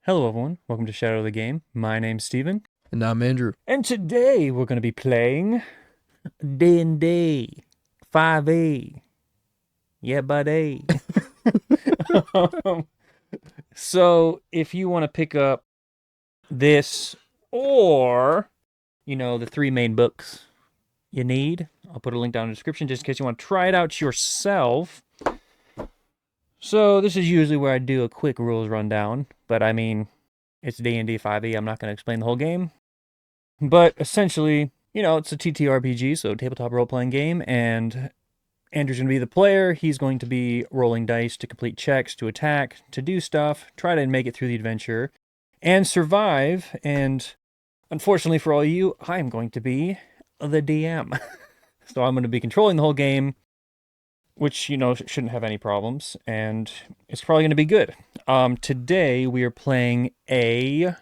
Hello everyone, welcome to Shadow of the Game. My name's Steven. And I'm Andrew. And today we're going to be playing D&D 5e. Yeah, buddy. So if you want to pick up this or, the three main books you need, I'll put a link down in the description just in case you want to try it out yourself. So this is usually where I do a quick rules rundown, but I mean, it's D&D 5e. I'm not going to explain the whole game. But essentially, it's a TTRPG, so tabletop role-playing game, and Andrew's going to be the player. He's going to be rolling dice to complete checks, to attack, to do stuff, try to make it through the adventure, and survive. And unfortunately for all of you, I'm going to be the DM. So I'm going to be controlling the whole game, which, shouldn't have any problems, and it's probably going to be good. Today, we are playing a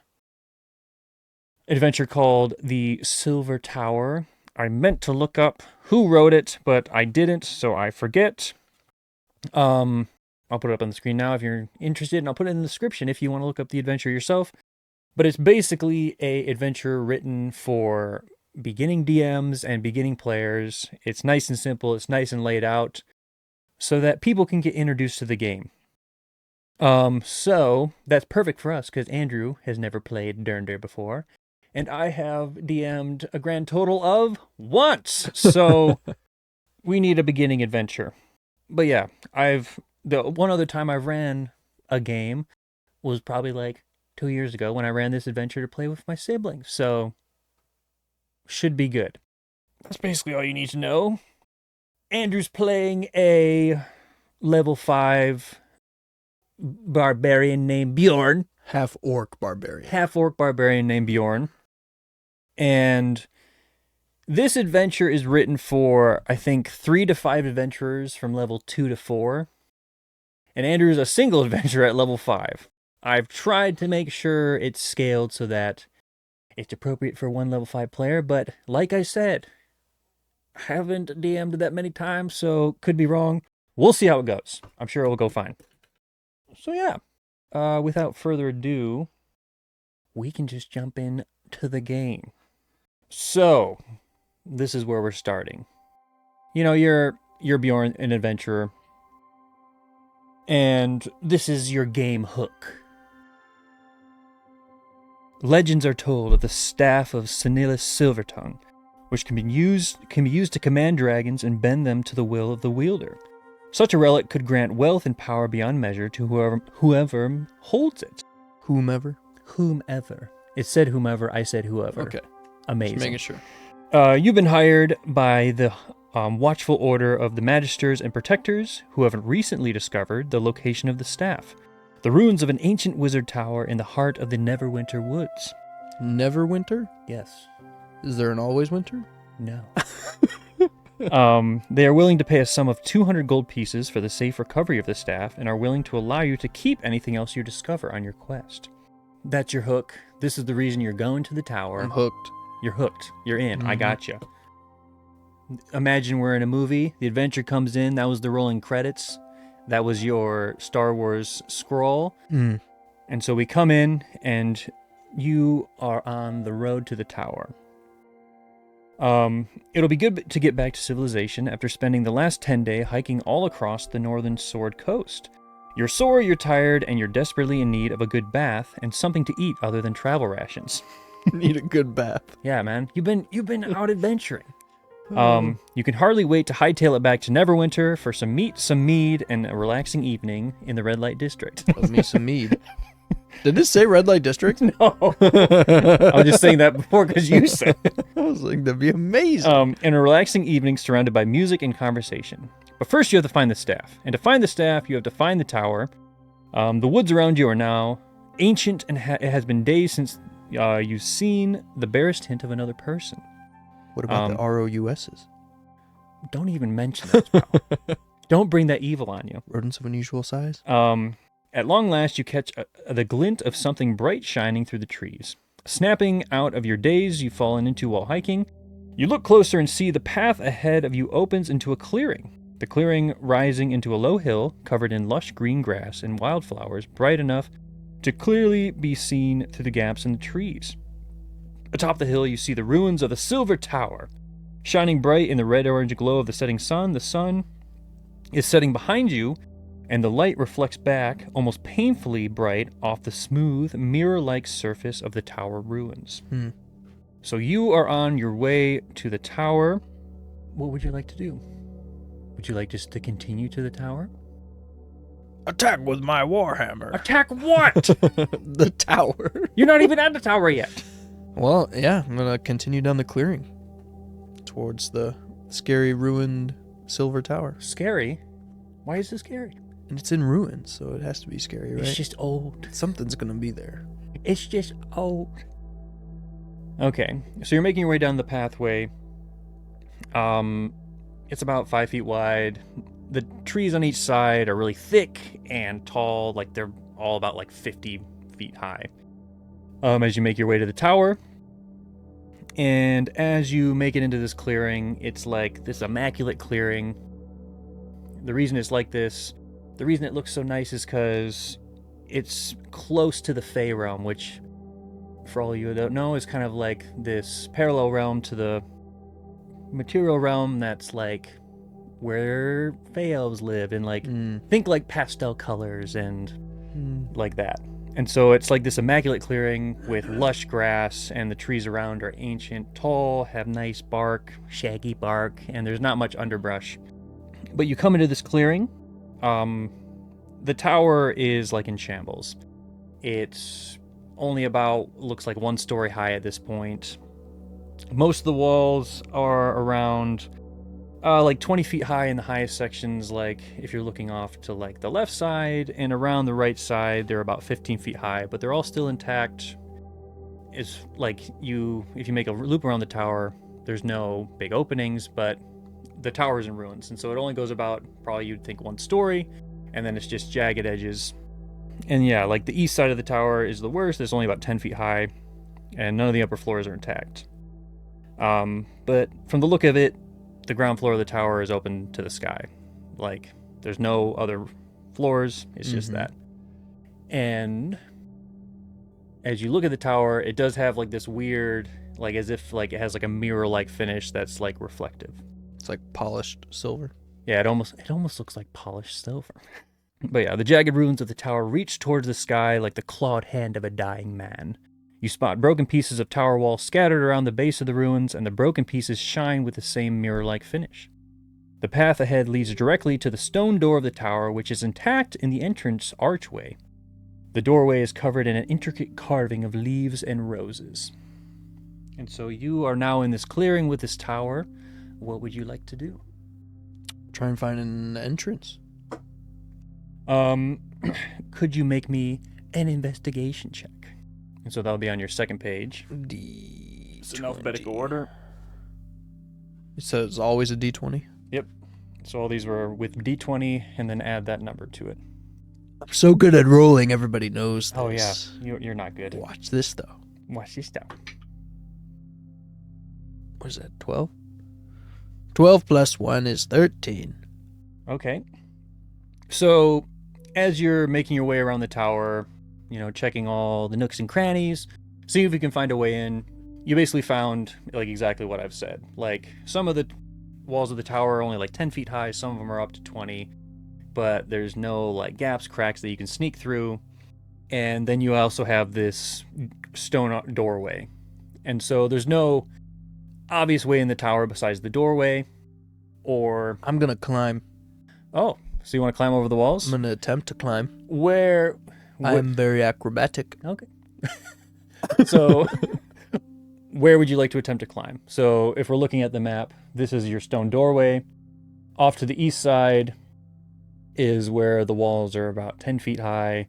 adventure called the Silvyr Tower. I meant to look up who wrote it, but I didn't, so I forget. I'll put it up on the screen now if you're interested, and I'll put it in the description if you want to look up the adventure yourself. But it's basically a adventure written for beginning DMs and beginning players. It's nice and simple, it's nice and laid out, so that people can get introduced to the game. So that's perfect for us because Andrew has never played Durndare before, and I have DM'd a grand total of once. So we need a beginning adventure. But yeah, the one other time I ran a game was probably like 2 years ago when I ran this adventure to play with my siblings. So should be good. That's basically all you need to know. Andrew's playing a level 5 barbarian named Bjorn. Half-orc barbarian. Half-orc barbarian named Bjorn. And this adventure is written for, I think, 3 to 5 adventurers from level 2 to 4. And Andrew's a single adventurer at level 5. I've tried to make sure it's scaled so that it's appropriate for one level 5 player, but like I said, haven't DM'd that many times, so could be wrong. We'll see how it goes. I'm sure it will go fine. So yeah, without further ado, we can just jump in to the game. So, this is where we're starting. You're Bjorn, an adventurer, and this is your game hook. Legends are told of the staff of Senilus Silvertongue, which can be used to command dragons and bend them to the will of the wielder. Such a relic could grant wealth and power beyond measure to whoever holds it. Whomever? Whomever. It said whomever, I said whoever. Okay. Amazing. Just making sure. You've been hired by the watchful order of the Magisters and Protectors, who have recently discovered the location of the staff, the ruins of an ancient wizard tower in the heart of the Neverwinter Woods. Neverwinter? Yes. Is there an always winter? No. They are willing to pay a sum of 200 gold pieces for the safe recovery of the staff and are willing to allow you to keep anything else you discover on your quest. That's your hook. This is the reason you're going to the tower. I'm hooked. You're hooked. You're in. Mm-hmm. I gotcha. Imagine we're in a movie. The adventure comes in. That was the rolling credits. That was your Star Wars scroll. Mm. And so we come in, and you are on the road to the tower. It'll be good to get back to civilization after spending the last 10 days hiking all across the northern Sword Coast. You're sore, you're tired, and you're desperately in need of a good bath and something to eat other than travel rations. Need a good bath. Yeah, man. You've been out adventuring. You can hardly wait to hightail it back to Neverwinter for some meat, some mead, and a relaxing evening in the Red Light District. Love me some mead. Did this say Red Light District? No. I was just saying that before because you said it. I was like, that'd be amazing. And a relaxing evening surrounded by music and conversation. But first you have to find the staff. And to find the staff, you have to find the tower. The woods around you are now ancient, and it has been days since you've seen the barest hint of another person. What about the ROUSs? Don't even mention those, pal. Don't bring that evil on you. Rodents of unusual size? At long last, you catch the glint of something bright shining through the trees. Snapping out of your daze you've fallen into while hiking, you look closer and see the path ahead of you opens into a clearing. The clearing rising into a low hill covered in lush green grass and wildflowers bright enough to clearly be seen through the gaps in the trees. Atop the hill, you see the ruins of the Silvyr Tower. Shining bright in the red-orange glow of the setting sun, the sun is setting behind you, and the light reflects back, almost painfully bright, off the smooth, mirror-like surface of the tower ruins. So you are on your way to the tower. What would you like to do? Would you like just to continue to the tower? Attack with my warhammer. Attack what? The tower. You're not even at the tower yet. Well, yeah, I'm gonna continue down the clearing towards the scary ruined Silvyr Tower. Scary? Why is this scary? And it's in ruins, so it has to be scary, right? It's just old. Something's gonna be there. It's just old. Okay, so you're making your way down the pathway. It's about 5 feet wide. The trees on each side are really thick and tall, like they're all about like 50 feet high. As you make your way to the tower, and as you make it into this clearing, it's like this immaculate clearing. The reason it's like this, the reason it looks so nice is because it's close to the Fey realm, which, for all you who don't know, is kind of like this parallel realm to the material realm that's like where Fey elves live, and like think like pastel colors and like that. And so it's like this immaculate clearing with lush grass, and the trees around are ancient, tall, have nice bark, shaggy bark, and there's not much underbrush. But you come into this clearing, the tower is like in shambles. It's only about, looks like 1 story high at this point. Most of the walls are around like 20 feet high in the highest sections, like if you're looking off to like the left side, and around the right side they're about 15 feet high, but they're all still intact. It's like if you make a loop around the tower, there's no big openings, but the tower's in ruins, and so it only goes about, probably you'd think, 1 story, and then it's just jagged edges. And yeah, like the east side of the tower is the worst. It's only about 10 feet high, and none of the upper floors are intact. But from the look of it, the ground floor of the tower is open to the sky. Like, there's no other floors, it's just that. And as you look at the tower, it does have like this weird, like as if like it has like a mirror-like finish that's like reflective. It's like polished silver. Yeah, it almost looks like polished silver. But yeah, the jagged ruins of the tower reach towards the sky like the clawed hand of a dying man. You spot broken pieces of tower wall scattered around the base of the ruins, and the broken pieces shine with the same mirror-like finish. The path ahead leads directly to the stone door of the tower, which is intact in the entrance archway. The doorway is covered in an intricate carving of leaves and roses. And so you are now in this clearing with this tower. What would you like to do? Try and find an entrance. Could you make me an investigation check? And so that'll be on your second page. It's in alphabetical order. It says always a D20. Yep. So all these were with D20, and then add that number to it. I'm so good at rolling, everybody knows this. Oh yeah, you're not good. Watch this, though. Watch this stuff. What is that, 12? 12 plus 1 is 13. Okay. So as you're making your way around the tower, checking all the nooks and crannies, seeing if you can find a way in, you basically found like exactly what I've said. Like, some of the walls of the tower are only like 10 feet high, some of them are up to 20, but there's no like gaps, cracks that you can sneak through. And then you also have this stone doorway. And so there's no obvious way in the tower besides the doorway, or... I'm gonna climb. Oh, so you want to climb over the walls? I'm gonna attempt to climb. Where... I'm very acrobatic. Okay. So, where would you like to attempt to climb? So, if we're looking at the map, this is your stone doorway. Off to the east side is where the walls are about 10 feet high,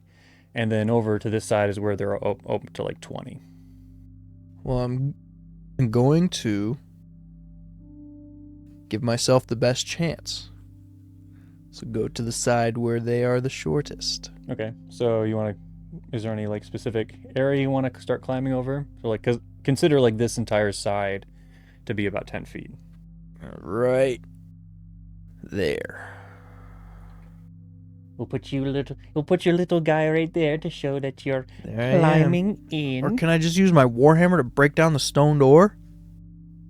and then over to this side is where they're open to like 20. Well, I'm going to give myself the best chance. So go to the side where they are the shortest. Okay, so is there any like specific area you want to start climbing over? So like, consider like this entire side to be about 10 feet. Right there. We'll put your little guy right there to show that you're There I am. climbing in. Or can I just use my warhammer to break down the stone door?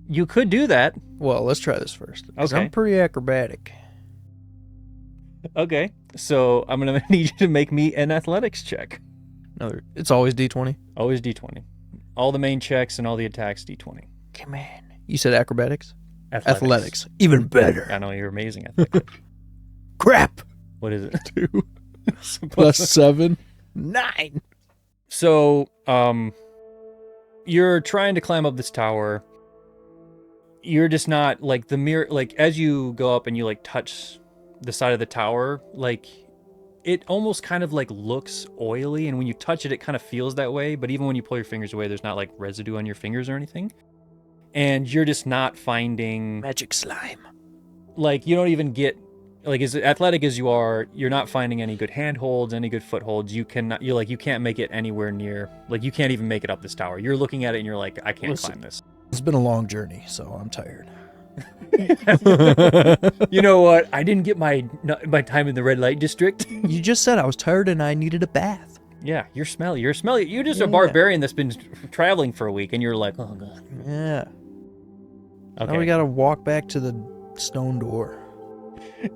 You could do that. Well, let's try this first. Because Okay. I'm pretty acrobatic. Okay. So I'm gonna need you to make me an athletics check. It's always D20. Always D20. All the main checks and all the attacks D20. Come on. You said acrobatics? Athletics. Even better. I know you're amazing at that. Crap. What is it? 2 plus 7. 9. So, you're trying to climb up this tower. You're just not like the mirror. Like as you go up and you like touch the side of the tower, like it almost kind of like looks oily, and when you touch it, it kind of feels that way. But even when you pull your fingers away, there's not like residue on your fingers or anything. And you're just not finding Magic slime. like you don't even get like as athletic as you are, you're not finding any good handholds, any good footholds. You can't make it anywhere near, like you can't even make it up this tower. You're looking at it and you're like, I can't climb this. It's been a long journey, so I'm tired. You know what? I didn't get my time in the red light district. You just said I was tired and I needed a bath. Yeah, you're smelly. You're smelly. You're just a barbarian that's been traveling for a week, and you're like, oh god. Yeah. Okay. Now we gotta walk back to the stone door.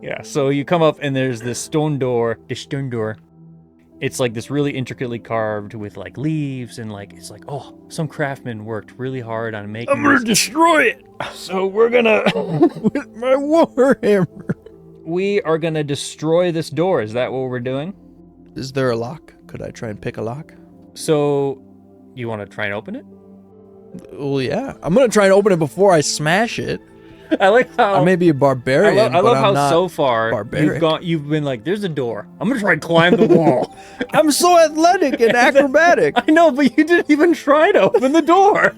Yeah, so you come up and there's this stone door. It's like this really intricately carved with like leaves and like it's like, oh, some craftsman worked really hard on making I'm gonna this. destroy it So we're gonna with my warhammer. we are gonna destroy this door. Is that what we're doing? Is there a lock? Could I try and pick a lock? So you want to try and open it? Well, yeah. I'm gonna try and open it before I smash it. I like how I may be a barbarian, I love but I'm how not so far barbaric. you've been like, there's a door. I'm gonna try and climb the wall. I'm so athletic and acrobatic. I know, but you didn't even try to open the door.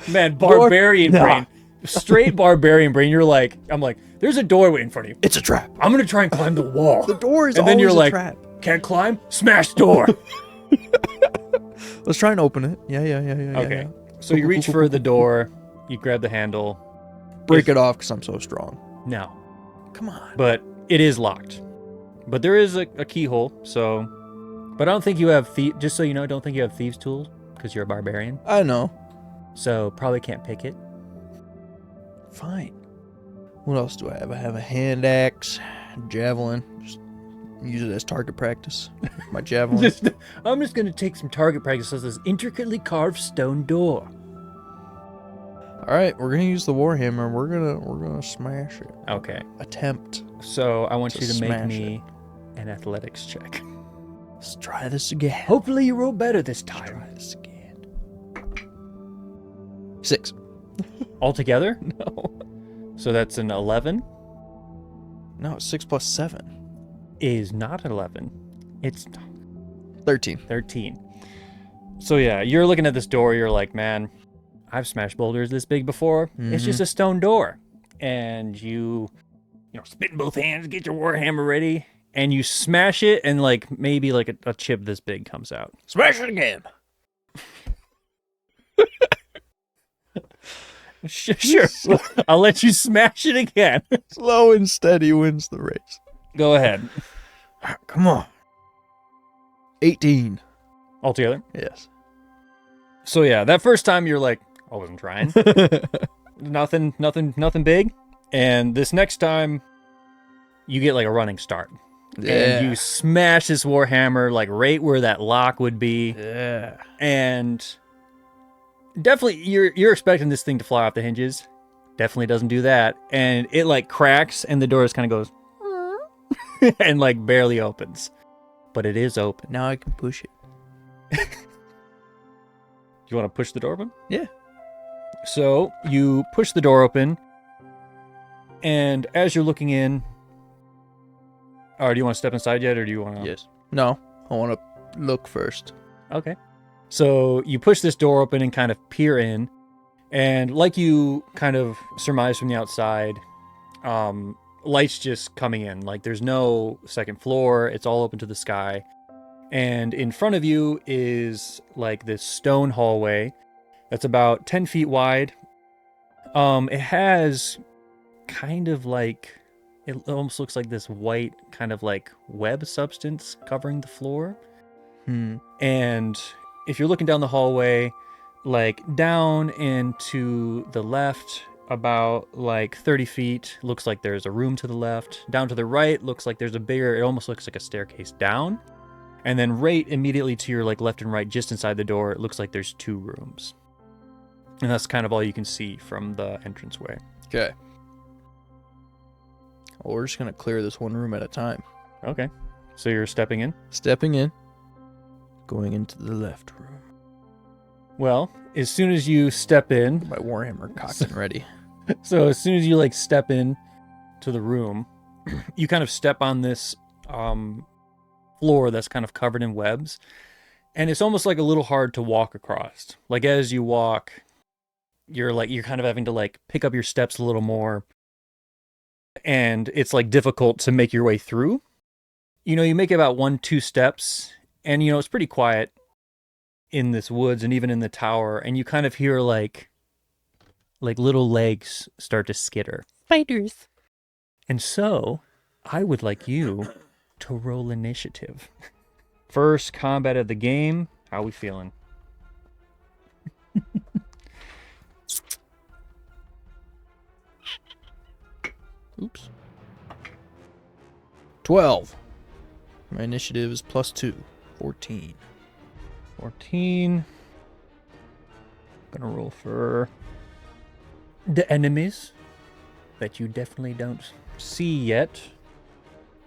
Man, barbarian brain. Straight barbarian brain. You're like, I'm like, there's a doorway in front of you. It's a trap. I'm gonna try and climb the wall. The door is And then always you're a like, trap. can't climb? Smash door. Let's try and open it. Yeah. Okay. So you reach for the door, you grab the handle. Break it off because I'm so strong. No. Come on. But it is locked. But there is a keyhole, so... But I don't think you have just so you know, I don't think you have thieves' tools, because you're a barbarian. I know. So probably can't pick it. Fine. What else do I have? I have a hand axe, javelin. Just use it as target practice. My javelin. I'm just going to take some target practice on this intricately carved stone door. All right, we're gonna use the warhammer. We're gonna smash it. Okay. Attempt. So I want you to make smash me an athletics check. Let's try this again. Hopefully you roll better this Let's time. try this again. 6. Altogether? No. So that's an 11? No, it's 6 plus 7. Is not 11. It's 13. 13. So yeah, you're looking at this door, you're like, man, I've smashed boulders this big before. It's just a stone door. And you spit in both hands, get your warhammer ready, and you smash it, and like maybe like a chip this big comes out. Smash it again. Sure. I'll let you smash it again. Slow and steady wins the race. Go ahead. Come on. 18. Altogether. Yes. So yeah, that first time you're like, I wasn't trying. Nothing big. And this next time, you get like a running start. Yeah. And you smash this warhammer like right where that lock would be. Yeah. And definitely you're expecting this thing to fly off the hinges. Definitely doesn't do that. And it like cracks and the door just kind of goes and like barely opens. But it is open. Now I can push it. You want to push the door open? Yeah. So you push the door open, and as you're looking in, do you want to step inside yet, or do you want to? Yes. No, I want to look first. Okay. So you push this door open and kind of peer in, and like you kind of surmise from the outside, light's just coming in. Like there's no second floor; it's all open to the sky. And in front of you is like this stone hallway that's about 10 feet wide. It has kind of like It almost looks like this white kind of like web substance covering the floor. And if you're looking down the hallway, like down and to the left, about like 30 feet, looks like there's a room to the left. Down to the right, looks like there's a bigger, it almost looks like a staircase down. And then right immediately to your like left and right, just inside the door, it looks like there's 2 rooms. And that's kind of all you can see from the entranceway. Okay. Well, we're just going to clear this one room at a time. Okay. So you're stepping in? Stepping in. Going into the left room. Well, as soon as you step in... My Warhammer cocked and ready. So as soon as you like step in to the room, you kind of step on this floor that's kind of covered in webs. And it's almost like a little hard to walk across. Like as you walk, you're kind of having to like pick up your steps a little more. And it's like difficult to make your way through. You know, you make about 1-2 steps, and you know, it's pretty quiet in this woods and even in the tower, and you kind of hear like little legs start to skitter. Spiders. And so, I would like you to roll initiative. First combat of the game. How we feeling? Oops. 12. My initiative is +2. 14. 14. Gonna roll for the enemies that you definitely don't see yet.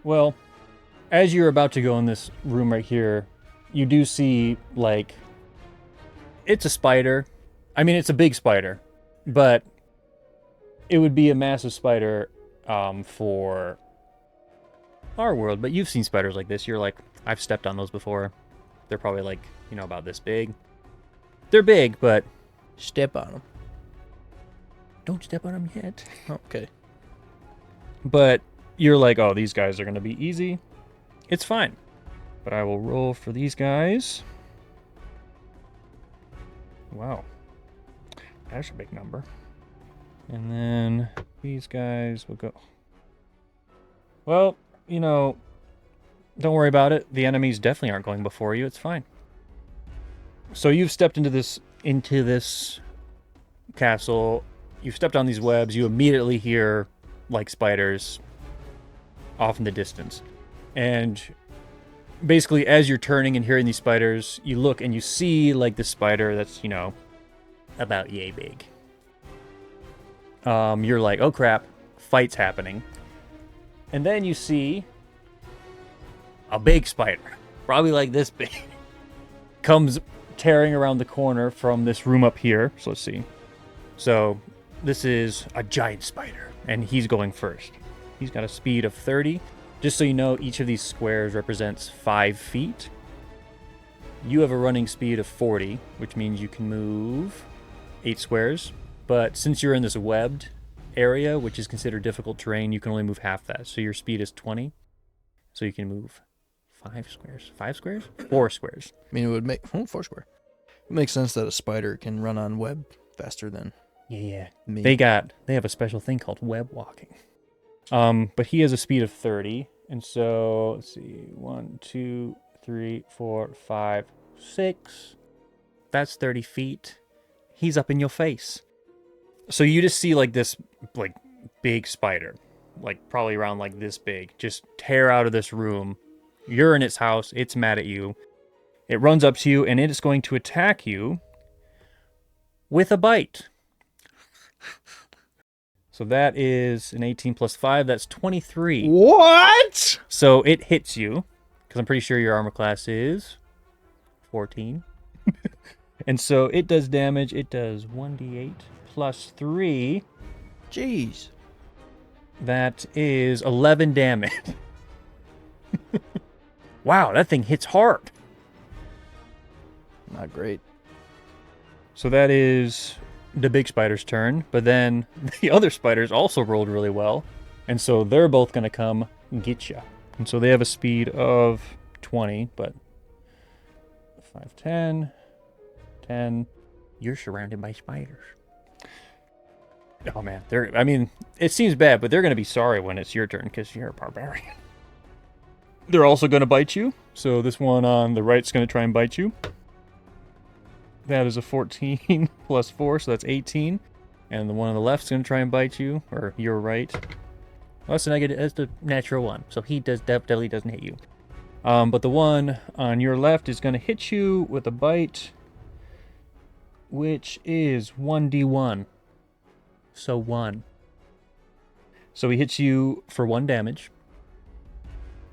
Well, as you're about to go in this room right here, you do see, like, it's a spider. I mean, it's a big spider, but it would be a massive spider for our world. But you've seen spiders like this. You're like, I've stepped on those before. They're probably like, you know, about this big. They're big, but Step on them. don't step on them yet. Okay. But you're like, oh, these guys are going to be easy. It's fine. But I will roll for these guys. Wow. That's a big number. And then these guys will go. Well, you know, don't worry about it. The enemies definitely aren't going before you. It's fine. So you've stepped into this castle. You've stepped on these webs. You immediately hear like spiders off in the distance. And basically as you're turning and hearing these spiders, you look and you see like this spider that's, you know, about yay big. You're like, oh crap, fight's happening. And then you see a big spider, probably like this big, comes tearing around the corner from this room up here. So let's see. So this is a giant spider, and he's going first. He's got a speed of 30. Just so you know, each of these squares represents 5 feet. You have a running speed of 40, which means you can move 8 squares. But since you're in this webbed area, which is considered difficult terrain, you can only move half that. So your speed is 20. So you can move 5 squares. 5 squares? 4 squares. I mean, it would make 4 square. It makes sense that a spider can run on web faster than Yeah. me. They have a special thing called web walking. But he has a speed of 30. And so, let's see, 1, 2, 3, 4, 5, 6. That's 30 feet. He's up in your face. So you just see like this like big spider, like probably around like this big, just tear out of this room. You're in its house. It's mad at you. It runs up to you and it is going to attack you with a bite. So that is an 18 plus 5. That's 23. What? So it hits you, because I'm pretty sure your armor class is 14. And so it does damage. It does 1d8 plus 3. Jeez. That is 11 damage. Wow, that thing hits hard. Not great. So that is the big spider's turn. But then the other spiders also rolled really well. And so they're both going to come get you. And so they have a speed of 20, but 5, 10. You're surrounded by spiders. Oh man, I mean, it seems bad, but they're going to be sorry when it's your turn because you're a barbarian. They're also going to bite you. So this one on the right's going to try and bite you. That is a 14 plus 4, so that's 18. And the one on the left's going to try and bite you, or your right. Well, that's a negative. That's the natural one, so he definitely doesn't hit you. But the one on your left is going to hit you with a bite, which is 1d1. So 1. So he hits you for 1 damage.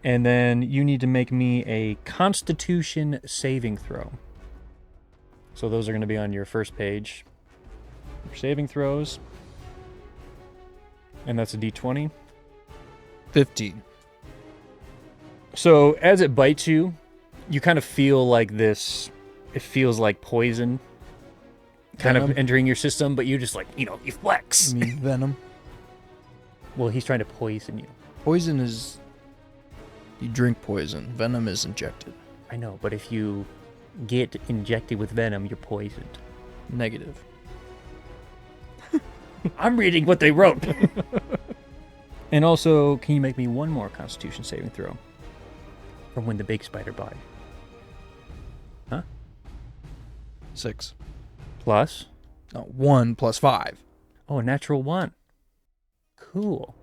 And then you need to make me a Constitution saving throw. So those are going to be on your first page. Your saving throws. And that's a d20. 15. So as it bites you, you kind of feel like this. It feels like poison kind of entering your system, but you just like, you flex. You mean venom? Well, he's trying to poison you. Poison is... You drink poison. Venom is injected. I know, but if you get injected with venom, you're poisoned. Negative. I'm reading what they wrote. And also, can you make me one more Constitution saving throw from when the big spider bite? Huh? 6. Plus? No, 1 plus 5. Oh, a natural 1. Cool.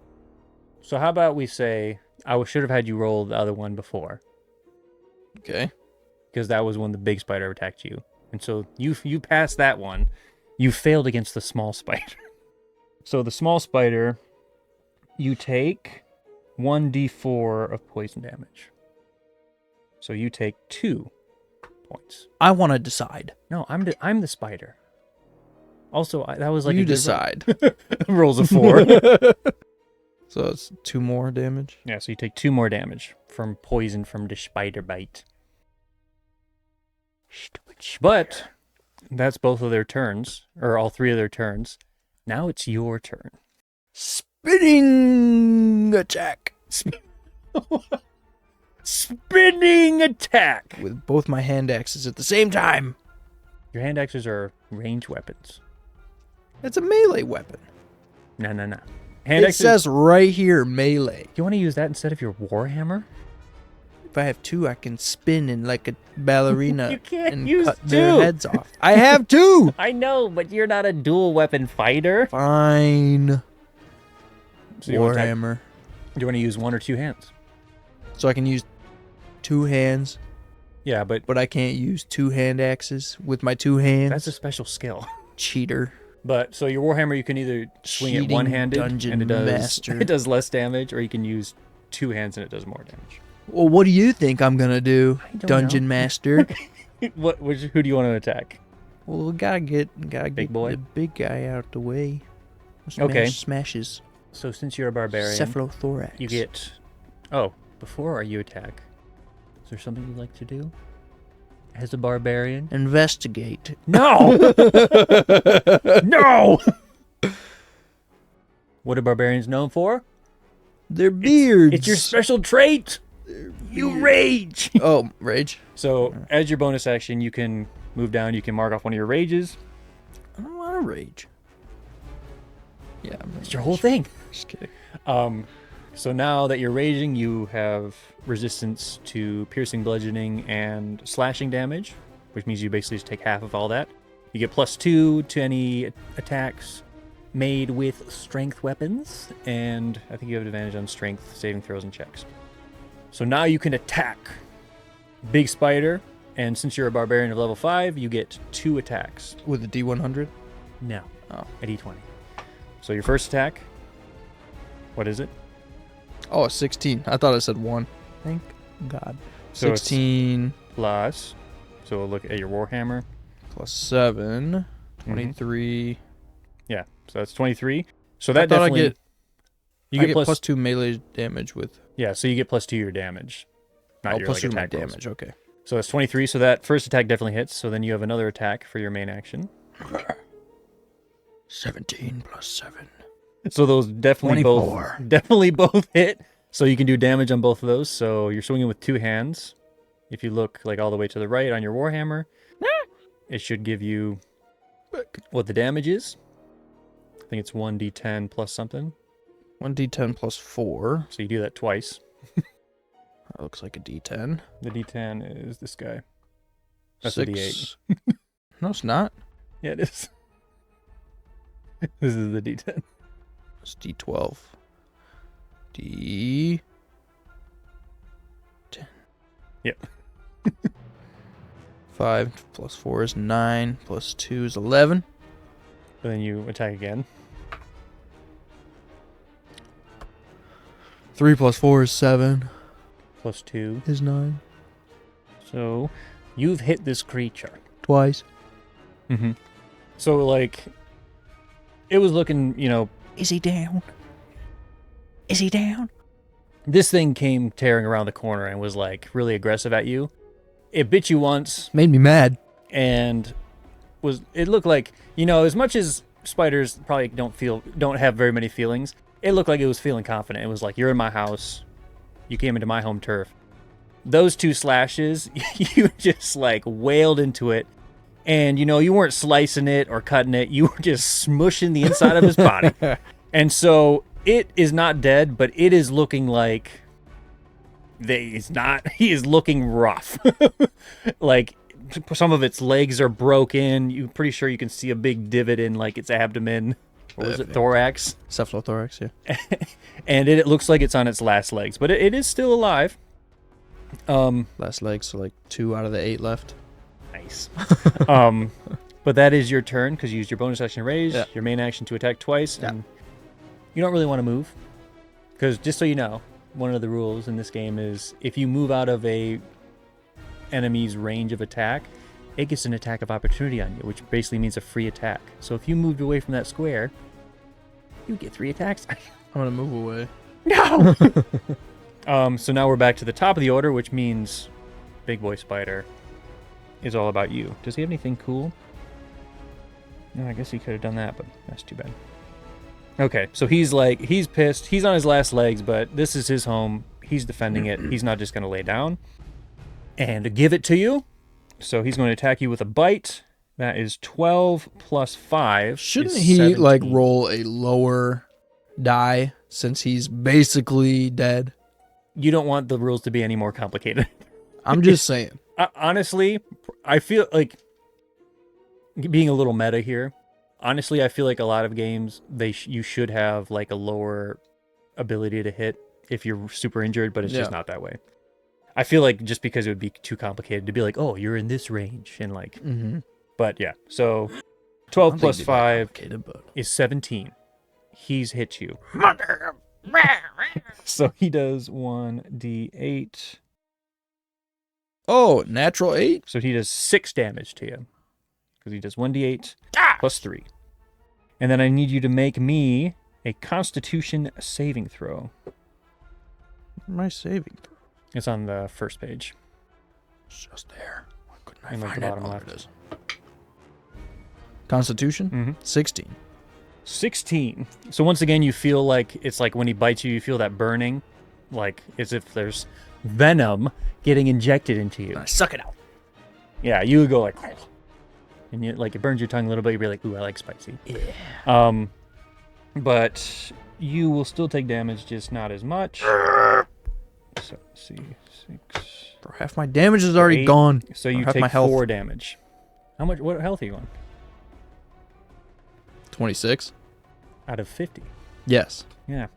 So how about we say, I should have had you roll the other one before. Okay. Because that was when the big spider attacked you. And so you passed that one. You failed against the small spider. So the small spider, you take 1d4 of poison damage. So you take 2 points. I want to decide. No, I'm the spider. Also, that was like you a good decide. Rolls a 4. So it's 2 more damage. Yeah, so you take 2 more damage from poison from the spider bite. But that's both of their turns, or all 3 of their turns. Now it's your turn. Spinning attack. Spinning attack! With both my hand axes at the same time. Your hand axes are ranged weapons. It's a melee weapon. No. It says right here, melee. You want to use that instead of your warhammer? If I have 2, I can spin in like a ballerina You can't and use cut 2. their heads off. I have 2! I know, but you're not a dual weapon fighter. Fine. So you want Warhammer. you want to use 1 or 2 hands? So I can use 2 hands, Yeah, but I can't use 2 hand axes with my 2 hands. that's a special skill. Cheater. But so your warhammer, you can either swing it Cheating one-handed dungeon and master. it does less damage, or you can use 2 hands and it does more damage. Well, what do you think I'm gonna do, I don't Dungeon know. Master? Who do you want to attack? Well, we gotta get Big boy? the big guy out the way. Okay. Smashes. So since you're a barbarian, Cephalothorax. you get... Oh, before you attack, is there something you'd like to do as a barbarian? Investigate. No! No! What are barbarians known for? Their beards. It's your special trait! You rage! Oh, rage. So, as your bonus action, you can move down, you can mark off one of your rages. I don't want to rage. Yeah, I'm It's your whole thing. Just kidding. So now that you're raging, you have resistance to piercing, bludgeoning, and slashing damage, which means you basically just take half of all that. You get +2 to any attacks made with strength weapons, and I think you have advantage on strength saving throws and checks. So now you can attack Big Spider, and since you're a barbarian of level 5, you get 2 attacks. With a D100? No. Oh. A d20. So your first attack, what is it? Oh, a 16. I thought it said 1. Thank God. So it's 16 plus, so we'll look at your warhammer. plus 7. 23. Yeah, so that's 23. So that I thought definitely... I get plus 2 melee damage with... Yeah, so you get +2 your damage. Not your plus 2 my attack rolls. damage. Okay. So that's 23, so that first attack definitely hits. So then you have another attack for your main action. 17 plus 7. So those definitely 24. both hit. So you can do damage on both of those. So you're swinging with 2 hands. If you look like all the way to the right on your warhammer, it should give you what the damage is. I think it's 1d10 plus something. 1d10 plus 4. So you do that twice. That looks like a d10. The d10 is this guy. That's 6. a d8. No, it's not. Yeah, it is. This is the d10. It's d12. D10. Yep. 5 plus 4 is 9. Plus 2 is 11. But then you attack again. 3 plus 4 is 7. Plus 2 is 9. So you've hit this creature. Twice. Mm-hmm. So, like, it was looking, Is he down? Is he down? This thing came tearing around the corner and was, like, really aggressive at you. It bit you once. Made me mad. And it looked like, as much as spiders probably don't have very many feelings, it looked like it was feeling confident. It was like, you're in my house. You came into my home turf. Those 2 slashes, you just, like, wailed into it. And, you weren't slicing it or cutting it. You were just smushing the inside of his body. And so it is not dead, but it is looking like he is looking rough. Like, some of its legs are broken. You're pretty sure you can see a big divot in, like, its abdomen. Or was it thorax? Cephalothorax, yeah. And it looks like it's on its last legs, but it is still alive. Last legs, so like 2 out of the 8 left. Nice. But that is your turn because you used your bonus action to raise, your main action to attack twice, and you don't really want to move. Because just so you know, one of the rules in this game is if you move out of a enemy's range of attack, it gets an attack of opportunity on you, which basically means a free attack. So if you moved away from that square, you get 3 attacks. I'm gonna move away. No! So now we're back to the top of the order, which means Big Boy Spider is all about you. Does he have anything cool? No, I guess he could have done that, but that's too bad. Okay, so he's pissed. He's on his last legs, but this is his home. He's defending it. He's not just going to lay down and give it to you. So he's going to attack you with a bite. That is 12 plus 5. Shouldn't is he 17. roll a lower die since he's basically dead? You don't want the rules to be any more complicated. I'm just saying. Honestly, I feel like being a little meta here. Honestly, I feel like a lot of games you should have like a lower ability to hit if you're super injured, but it's just not that way. I feel like just because it would be too complicated to be like, oh, you're in this range and like, but yeah. So 12 plus 5 is 17. He's hit you. So he does 1d8. Oh, natural 8? So he does 6 damage to you. Because he does 1d8 plus 3. And then I need you to make me a Constitution saving throw. My saving throw? It's on the first page. It's just there. Why couldn't I And like find the it? bottom Oh, left. there it is. Constitution? 16. 16. So once again, you feel like it's like when he bites you, you feel that burning, like as if there's venom getting injected into you. Suck it out. Yeah, you would go like, and you like it burns your tongue a little bit. You'd be like, ooh, I like spicy. Yeah. But you will still take damage, just not as much. So let's see, 6. Bro, half my damage is already 8. gone. So you half take my health. 4 damage. How much? What health are you on? 26. Out of 50. Yes. Yeah.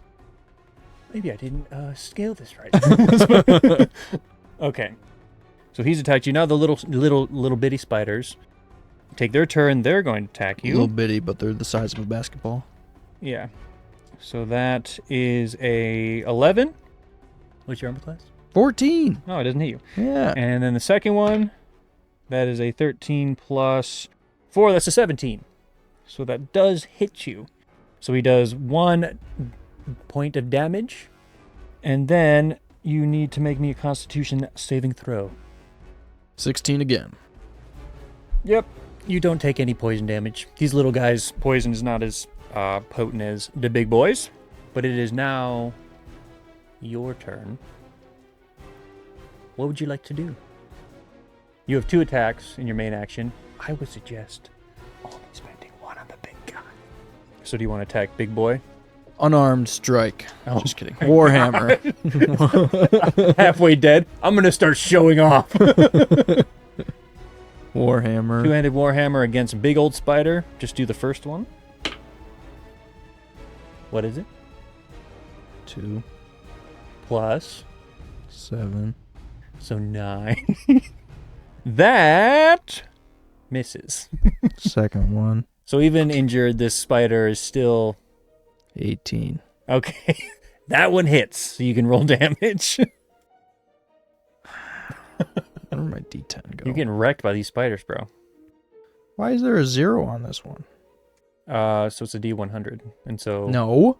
Maybe I didn't scale this right. Okay. So he's attacked you. Now the little bitty spiders take their turn. They're going to attack you. Little bitty, but they're the size of a basketball. Yeah. So that is a 11. What's your armor class? 14. Oh, it doesn't hit you. Yeah. And then the second one, that is a 13 plus 4. That's a 17. So that does hit you. So he does 1 point of damage. And then you need to make me a Constitution saving throw. 16 again. Yep. You don't take any poison damage. These little guys' poison is not as potent as the big boys. But it is now your turn. What would you like to do? You have 2 attacks in your main action. I would suggest only spending 1 on the big guy. So do you want to attack big boy? Unarmed strike. Oh. Just kidding. Warhammer. Halfway dead. I'm going to start showing off. Warhammer. Two-handed warhammer against big old spider. Just do the first one. What is it? 2 Plus. 7. So 9. That misses. Second one. So even injured, this spider is still... 18. Okay. That one hits, so you can roll damage. Where did my D10 go? You're getting wrecked by these spiders, bro. Why is there a 0 on this one? So it's a D100, and so... No.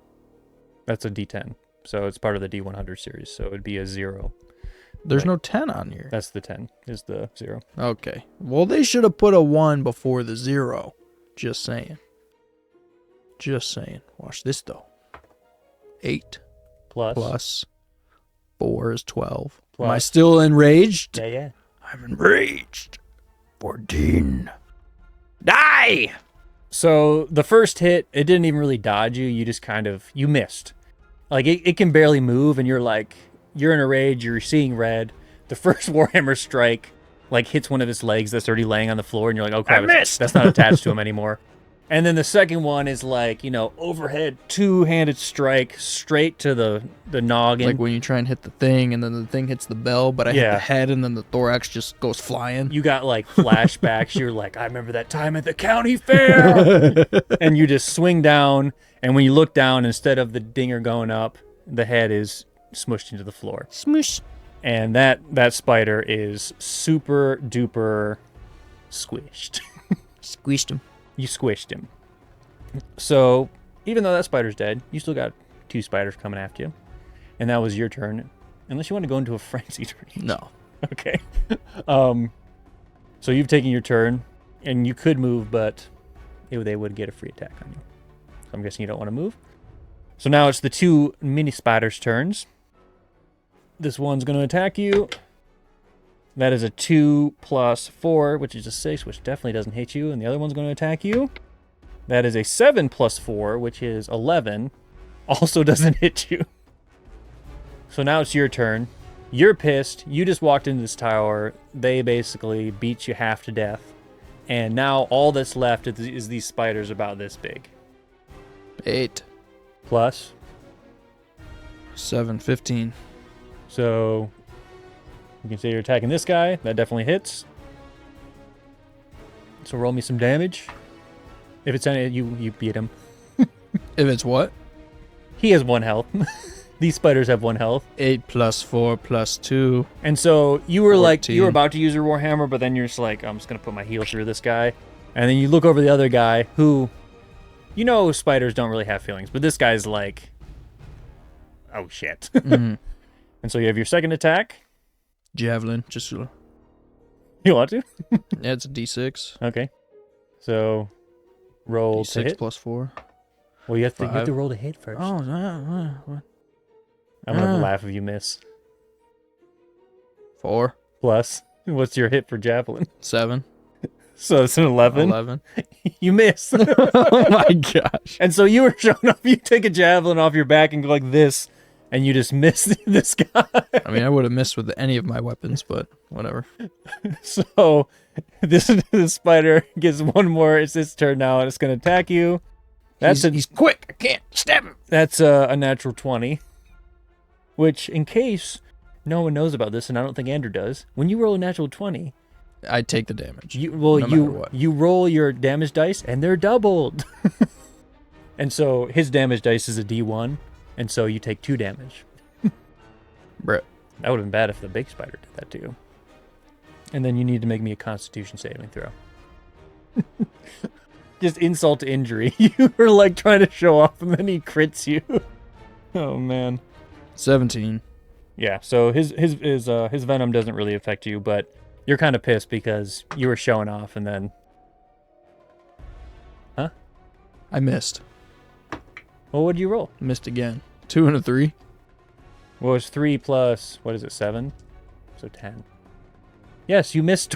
That's a D10. So it's part of the D100 series, so it would be a 0. There's Like, no 10 on here. That's the 10, is the 0. Okay. Well, they should have put a 1 before the 0. Just saying. Just saying. Watch this, though. 8 plus 4 is 12. Am I Plus. still enraged? Yeah. I'm enraged. 14. Die! So the first hit, it didn't even really dodge you. You just kind of, you missed. Like, it can barely move, and you're like, you're in a rage, you're seeing red. The first Warhammer strike, like, hits one of his legs that's already laying on the floor, and you're like, oh crap, that's not attached to him anymore. And then the second one is like, overhead two-handed strike straight to the noggin. Like when you try and hit the thing, and then the thing hits the bell, but I hit the head, and then the thorax just goes flying. You got like flashbacks. You're like, I remember that time at the county fair. And you just swing down, and when you look down, instead of the dinger going up, the head is smushed into the floor. Smush. And that spider is super duper squished. Squished him. You squished him. So even though that spider's dead, you still got 2 spiders coming after you. And that was your turn. Unless you want to go into a frenzied rage. No. Okay. So you've taken your turn, and you could move, but they would get a free attack on you. So I'm guessing you don't want to move. So now it's the 2 mini spiders' turns. This one's going to attack you. That is a 2 plus 4, which is a 6, which definitely doesn't hit you. And the other one's going to attack you. That is a 7 plus 4, which is 11. Also doesn't hit you. So now it's your turn. You're pissed. You just walked into this tower. They basically beat you half to death. And now all that's left is these spiders about this big. 8. Plus. 7, 15. So you can say you're attacking this guy. That definitely hits. So roll me some damage. If it's any, you beat him. If it's what? He has 1 health. These spiders have 1 health. 8 plus 4 plus 2. And so you were 14. like, you were about to use your Warhammer, but then you're just like, I'm just going to put my heel through this guy. And then you look over the other guy who, spiders don't really have feelings, but this guy's like, oh shit. Mm. And so you have your second attack. Javelin. Just You want to? yeah, it's a D6. Okay. So roll to D6 hit. plus 4. Well, you have to 5. roll to hit first. Oh, I'm going to laugh if you miss. 4. Plus, what's your hit for javelin? 7. So it's an 11. 11. You miss. Oh my gosh. And so you were showing off. You take a javelin off your back and go like this, and you just miss this guy. I mean, I would have missed with any of my weapons, but whatever. So this spider gets 1 more. It's its turn now, and it's going to attack you. He's quick. I can't stab him. That's a natural 20. Which, in case no one knows about this, and I don't think Andrew does, when you roll a natural 20, I take the damage. you roll your damage dice, and they're doubled. And so his damage dice is a D1, and so you take 2 damage. Brett. That would have been bad if the big spider did that to you. And then you need to make me a Constitution saving throw. Just insult to injury. You were like trying to show off, and then he crits you. Oh man. 17. Yeah. So his venom doesn't really affect you, but you're kind of pissed because you were showing off, and then. Huh? I missed. Well, what'd you roll? Missed again. 2 and a 3. Well, it's 3 plus, what is it, 7? So 10. Yes, you missed.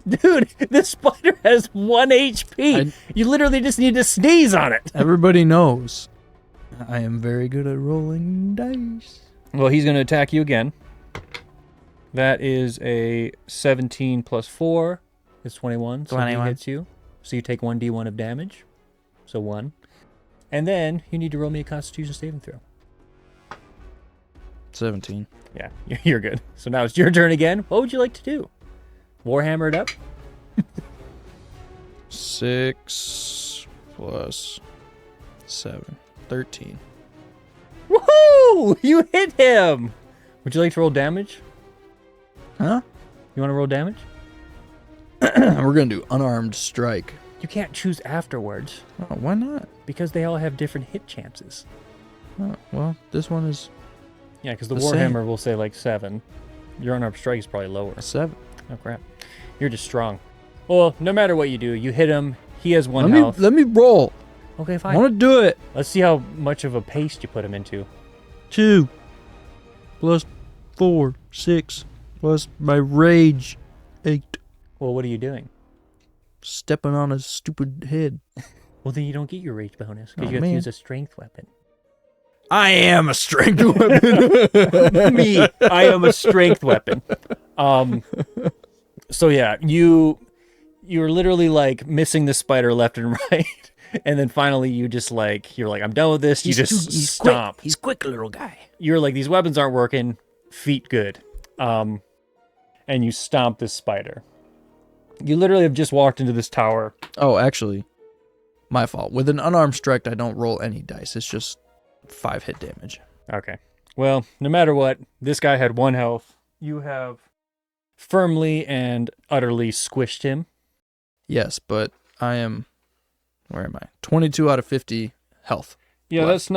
Dude, this spider has 1 HP. You literally just need to sneeze on it. Everybody knows I am very good at rolling dice. Well, he's going to attack you again. That is a 17 plus 4. It's 21. So 21. he hits you. So you take 1d1 of damage. So 1. And then you need to roll me a Constitution saving throw. 17. Yeah, you're good. So now it's your turn again. What would you like to do? Warhammer it up? 6 plus 7. 13. Woohoo! You hit him! Would you like to roll damage? Huh? You want to roll damage? We're going to do unarmed strike. You can't choose afterwards. Oh, why not? Because they all have different hit chances. Oh, well, this one is Yeah, because the The Warhammer same. will say like 7. Your unarmed strike is probably lower. 7. Oh, crap. You're just strong. Well, no matter what you do, you hit him. He has 1 health. Let me roll. Okay, I fine. want to do it. Let's see how much of a paste you put him into. 2 plus 4, 6 plus my rage, 8. Well, what are you doing? Stepping on his stupid head. Well, then you don't get your rage bonus because Oh, you have to man. use a strength weapon. I am a strength weapon. Me, I am a strength weapon. So yeah, you're literally like missing the spider left and right, and then finally you're like, I'm done with this. You just stomp. He's quick, little guy. You're like, these weapons aren't working. Feet good. And you stomp this spider. You literally have just walked into this tower. Oh, actually, my fault. With an unarmed strike, I don't roll any dice. It's just 5 hit damage. Okay. Well, no matter what, this guy had 1 health. You have firmly and utterly squished him. Yes, but I am. Where am I? 22 out of 50 health. Yeah, left.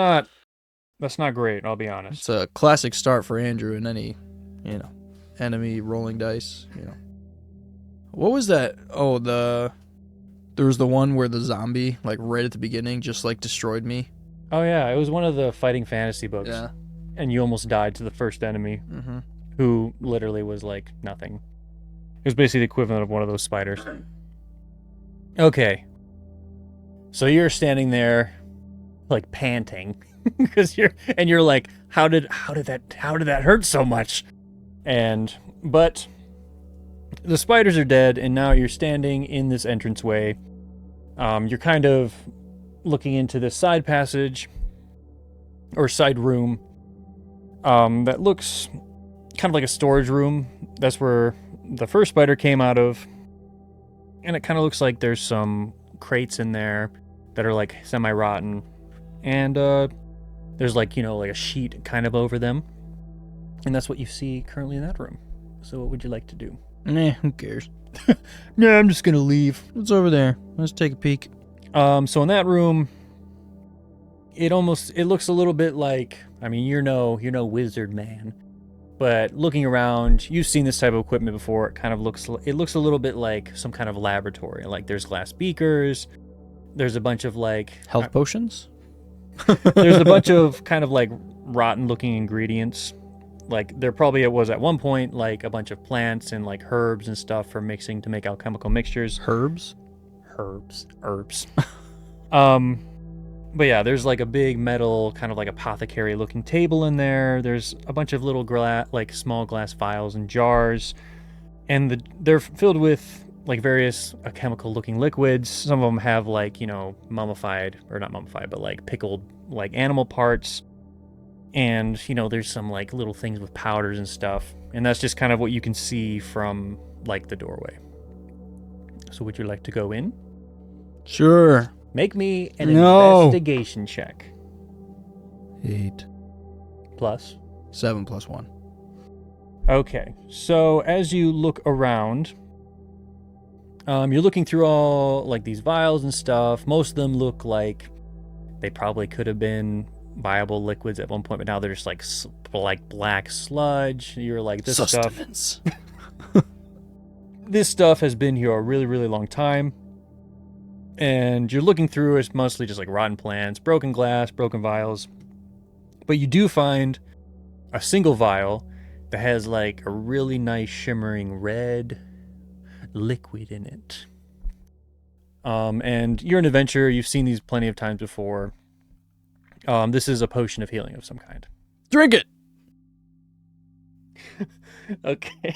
that's not great, I'll be honest. It's a classic start for Andrew in any, enemy rolling dice. What was that? Oh, there was the one where the zombie, like right at the beginning, just like destroyed me. Oh yeah, it was one of the fighting fantasy books. Yeah. And you almost died to the first enemy, Mm-hmm. who literally was like nothing. It was basically the equivalent of one of those spiders. Okay. So you're standing there, like panting, because you're like, how did that hurt so much? But the spiders are dead, and now you're standing in this entranceway. You're kind of looking into this side passage or side room that looks kind of like a storage room. That's where the first spider came out of, and it kind of looks like there's some crates in there that are like semi-rotten, and there's like a sheet kind of over them, and that's what you see currently in that room. So what would you like to do? Who cares? Yeah, I'm just gonna leave. What's over there? Let's take a peek. So in that room, it looks a little bit like, you're no wizard man, but looking around, you've seen this type of equipment before. It looks a little bit like some kind of laboratory. Like there's glass beakers, there's a bunch of like Health potions? there's a bunch of kind of like rotten looking ingredients. Like there probably was at one point like a bunch of plants and like herbs and stuff for mixing to make alchemical mixtures. Herbs. But yeah, there's like a big metal kind of like apothecary looking table in there. There's a bunch of little small glass vials and jars, and they're filled with like various chemical looking liquids. Some of them have like mummified, or not mummified, but like pickled like animal parts. And there's some like little things with powders and stuff, and that's just kind of what you can see from like the doorway. So would you like to go in? Sure. Make me an No. investigation check. 8. Plus. 7 plus 1. Okay, so as you look around, you're looking through all like these vials and stuff. Most of them look like they probably could have been viable liquids at one point, but now they're just like black sludge. You're like, this Sustenance. This stuff has been here a really, really long time. And you're looking through, it's mostly just like rotten plants, broken glass, broken vials. But you do find a single vial that has like a really nice shimmering red liquid in it. And you're an adventurer. You've seen these plenty of times before. This is a potion of healing of some kind. Drink it. Okay.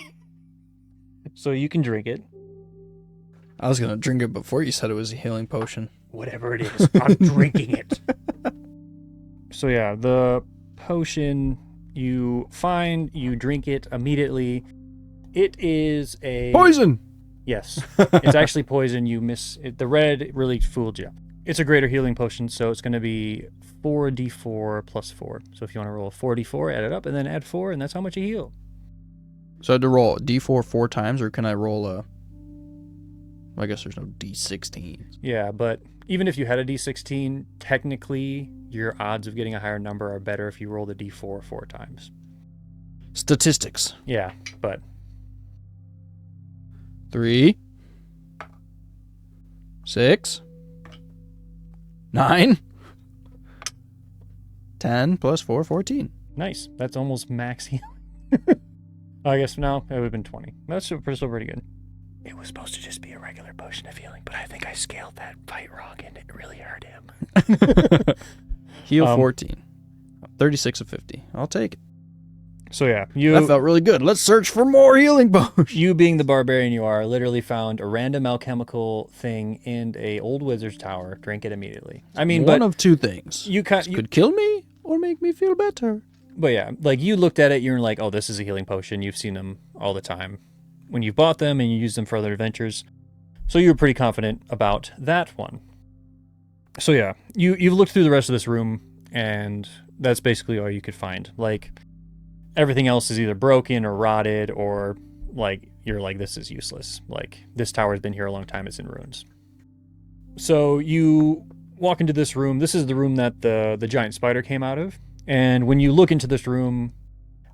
So you can drink it. I was going to drink it before you said it was a healing potion. Whatever it is, I'm drinking it. So yeah, the potion you find, you drink it immediately. It is a... Poison! Yes. It's actually poison. You miss it. The red really fooled you. It's a greater healing potion, so it's going to be 4d4 plus 4. So if you want to roll a 4d4, add it up, and then add 4, and that's how much you heal. So I had to roll d4 4 times, or can I roll a... I guess there's no d16. Yeah, but even if you had a d16, technically your odds of getting a higher number are better if you roll the d4 4 times. Statistics. Yeah, but... 3, 6, 9, 10 plus 4, 14. Nice. That's almost max healing. I guess no, it would have been 20. That's still pretty good. It was supposed to just be a regular potion of healing, but I think I scaled that fight wrong and it really hurt him. Heal 14. 36 of 50. I'll take it. So yeah, That felt really good. Let's search for more healing potions. You being the barbarian you are, literally found a random alchemical thing in a old wizard's tower. Drink it immediately. I mean, one but of two things. you could kill me or make me feel better. But yeah, like you looked at it, you're like, oh, this is a healing potion. You've seen them all the time when you bought them and you use them for other adventures. So you were pretty confident about that one. So yeah, you've looked through the rest of this room and that's basically all you could find. Like everything else is either broken or rotted or like you're like, this is useless. Like this tower's been here a long time. It's in ruins. So you walk into this room. This is the room that the giant spider came out of. And when you look into this room,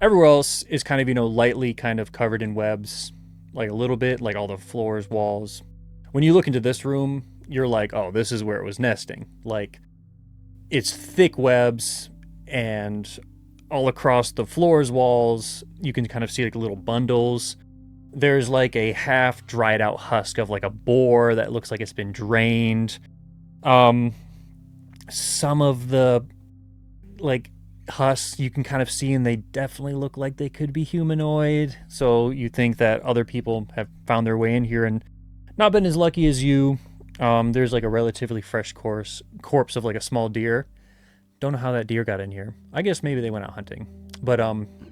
everywhere else is kind of, lightly kind of covered in webs, like a little bit, like all the floors, walls. When you look into this room, you're like, oh, this is where it was nesting. Like it's thick webs and all across the floors, walls, you can kind of see like little bundles. There's like a half dried out husk of like a boar that looks like it's been drained. Some of the like husks you can kind of see and they definitely look like they could be humanoid. So you think that other people have found their way in here and not been as lucky as you. There's like a relatively fresh corpse of like a small deer. Don't know how that deer got in here. I guess maybe they went out hunting. But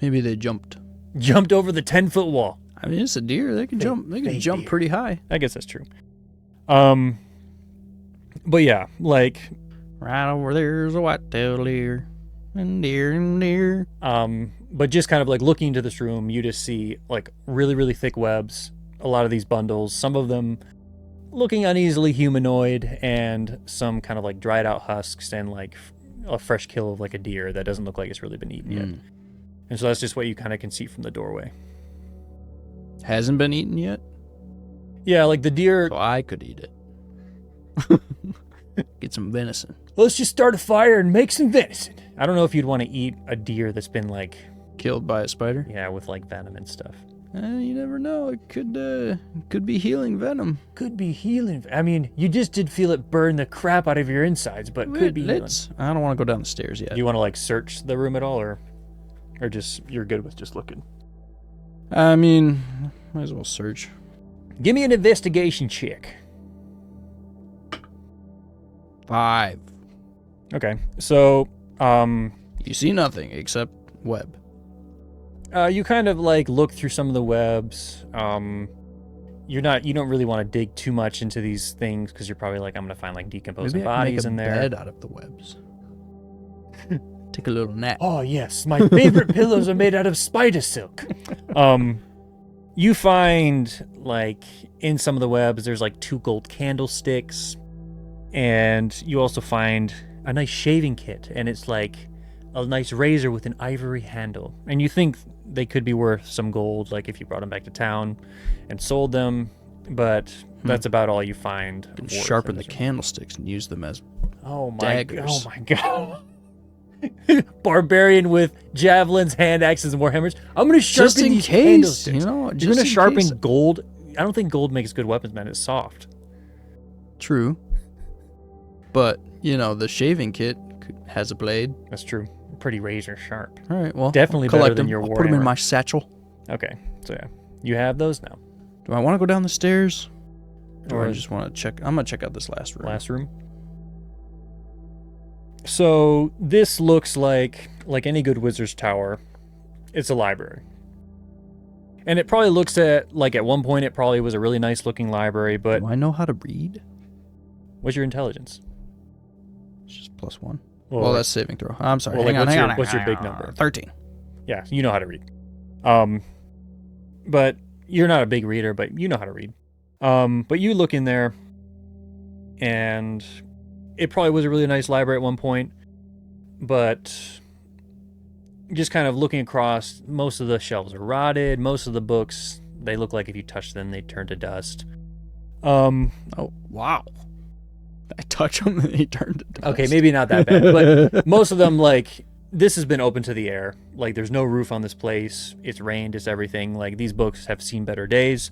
maybe they jumped over the 10-foot wall. I mean, it's a deer. They can jump. They can jump pretty high. I guess that's true. But yeah, like right over there's a white-tailed deer and deer. But just kind of like looking into this room, you just see like really, really thick webs. A lot of these bundles, some of them looking uneasily humanoid, and some kind of like dried out husks and like a fresh kill of like a deer that doesn't look like it's really been eaten yet. And so that's just what you kind of can see from the doorway. Hasn't been eaten yet? Yeah, like the deer... So I could eat it. Get some venison. Let's just start a fire and make some venison. I don't know if you'd want to eat a deer that's been like... Killed by a spider? Yeah, with like venom and stuff. You never know. It could be healing venom. Could be healing. I mean, you just did feel it burn the crap out of your insides, but could be healing. I don't want to go down the stairs yet. Do you want to like search the room at all, or just you're good with just looking? I mean, might as well search. Give me an investigation check. 5. Okay, so you see nothing except web. You kind of like look through some of the webs. You don't really want to dig too much into these things because you're probably like, I'm gonna find like decomposing bodies in there. Maybe I can make a bed out of the webs. Take a little nap. Oh yes, my favorite pillows are made out of spider silk. You find like in some of the webs, there's like 2 gold candlesticks, and you also find a nice shaving kit, and it's like a nice razor with an ivory handle, and you think they could be worth some gold, like if you brought them back to town and sold them, but that's about all you find. You can sharpen the candlesticks and use them as daggers. Oh my god. Barbarian with javelins, hand axes, and warhammers. I'm going to sharpen these candlesticks. You're going to sharpen gold I don't think gold makes good weapons, man. It's soft. True. But, the shaving kit has a blade. That's true. Pretty razor sharp. All right, well, Definitely better than your I'll war put them in hammer. my satchel. Okay, so yeah. You have those now. Do I want to go down the stairs? Or Or I just want to check? I'm going to check out this last room. last room. So this looks like any good wizard's tower. It's a library. And it probably looks at one point it probably was a really nice looking library, but Do I know how to read? what's your intelligence? It's just +1. Well, Well, that's saving throw. I'm sorry. well, hang on, hang on. what's your big number? 13. Yeah, you know how to read. But you're not a big reader, but you know how to read. But you look in there, and it probably was a really nice library at one point, but just kind of looking across, most of the shelves are rotted. Most of the books, they look like if you touch them, they turn to dust. Oh, wow. I touch them and they turn to dust. Okay, maybe not that bad, but most of them, this has been open to the air. There's no roof on this place. It's rained, it's everything. These books have seen better days.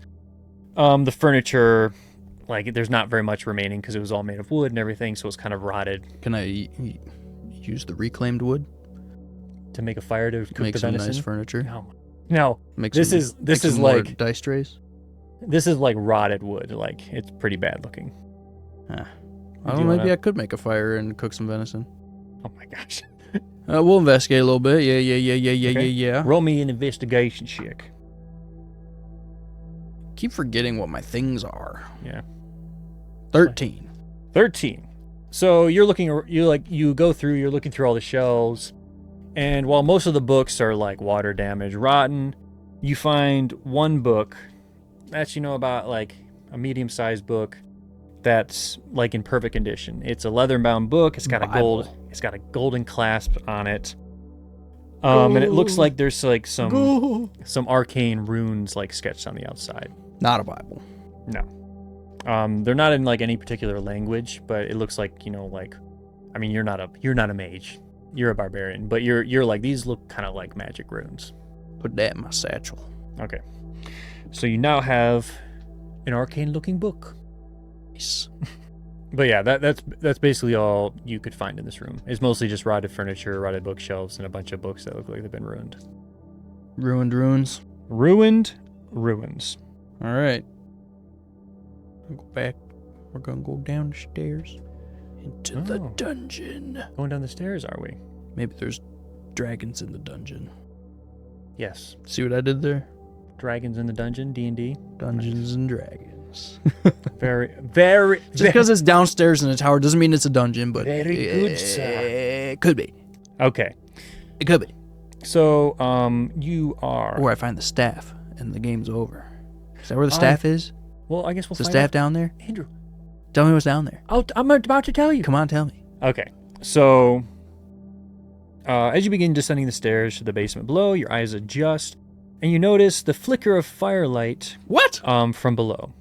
The furniture, there's not very much remaining because it was all made of wood and everything, so it's kind of rotted. Can I use the reclaimed wood To make a fire to cook make the some venison. nice furniture? No. Make This some, is make some more dice trays. This is like rotted wood. It's pretty bad looking. I don't know, maybe I could make a fire and cook some venison. Oh my gosh. We'll investigate a little bit. Okay. Yeah. Roll me an investigation check. Keep forgetting what my things are. Yeah. 13. 13. So you're go through, you're looking through all the shelves, and while most of the books are water damaged, rotten, you find one book that's about a medium-sized book that's in perfect condition. It's a leather-bound book. It's got a golden clasp on it. And it looks like there's some arcane runes sketched on the outside. Not a Bible. No. They're not in any particular language, but it looks like, you're not a mage. You're a barbarian, but you're these look kind of like magic runes. Put that in my satchel. Okay. So you now have an arcane looking book. Nice. But yeah, that's basically all you could find in this room. It's mostly just rotted furniture, rotted bookshelves, and a bunch of books that look like they've been ruined. Ruined ruins. Ruined ruins. All right. I'll go back. We're going to go down the stairs into the dungeon. Going down the stairs, are we? Maybe there's dragons in the dungeon. Yes. See what I did there? Dragons in the dungeon, D&D. Dungeons and Dragons. Very, very... Just because it's downstairs in a tower doesn't mean it's a dungeon, but... Very good, sir. It could be. Okay. It could be. So, you are... Or I find the staff, and the game's over. Is that where the staff is? Well, I guess we'll Is the find staff out. down there? Andrew. Tell me what's down there. I'm about to tell you. Come on, tell me. Okay. So, as you begin descending the stairs to the basement below, your eyes adjust, and you notice the flicker of firelight What? from below.